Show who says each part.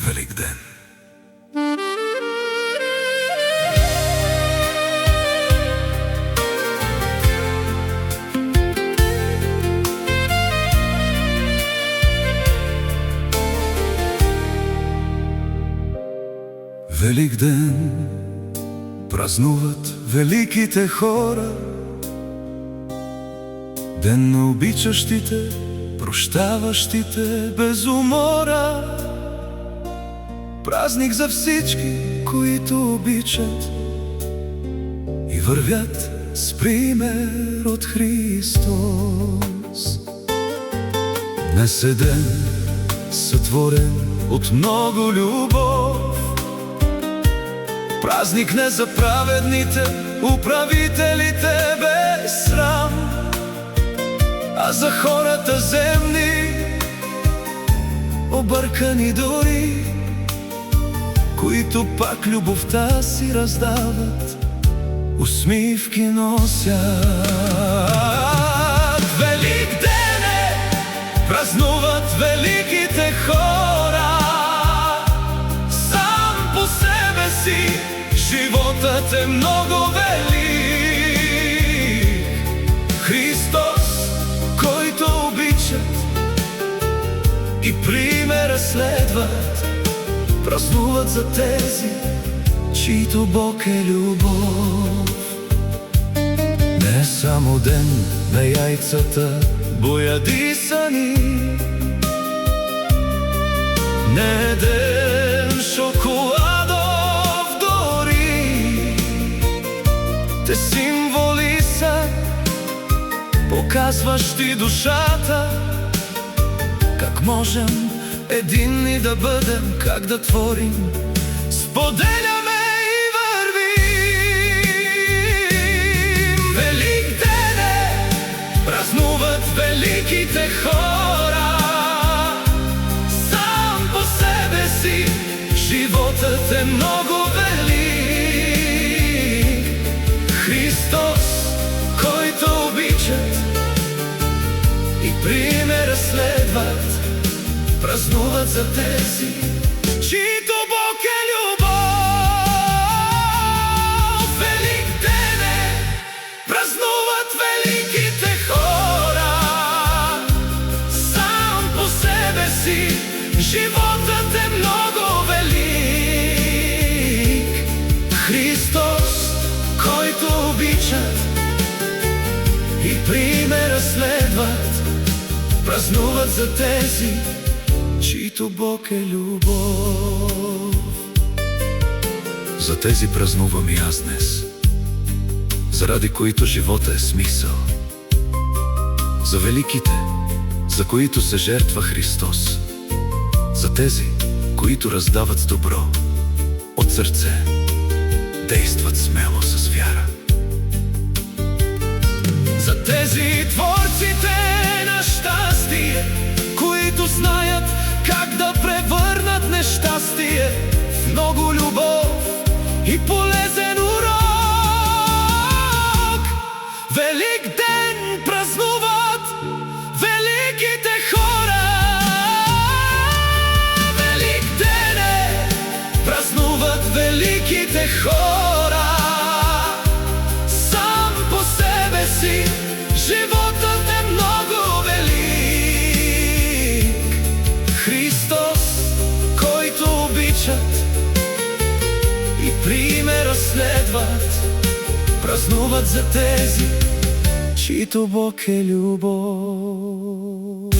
Speaker 1: Великден. Великден празнуват великите хора, ден на обичащите, прощаващите без умора. Празник за всички, които обичат и вървят с пример от Христос. Днес е ден сътворен от много любов, празник не за праведните, управителите без срам, а за хората земни, объркани дори, които пак любовта си раздават, усмивки носят. Великден е, празнуват великите хора. Сам по себе си животът е много велик. Христос, който обичат и примера следват, празнуват за тези, чийто Бог е любов. Не е само ден на яйцата боядисани, не е ден шоколадов дори. Те символи са, показващи душата, как можем единни да бъдем, как да творим, споделяме и вървим. Великден е, празнуват великите хора. Сам по себе си животът е много велик. Христос, който обичат и примера следват, празнуват за тези, чийто Бог е любов. Великден е, празнуват великите хора. Сам по себе си животът е много велик. Христос, който обичат и примера следват, празнуват за тези, чийто Бог е любов. За тези празнувам и аз днес, заради които живота е смисъл. За великите, за които се жертва Христос. За тези, които раздават с добро от сърце, действат смело с вяра. За тези творците на щастие, които знаят как да превърнат нещастие в много любов и полезен урок. Великден празнуват великите хора. Великден е, празнуват великите хора. Сам по себе си животът е много велик. Христос, който обичат и примера следват, празнуват за тези, чийто Бог е любов.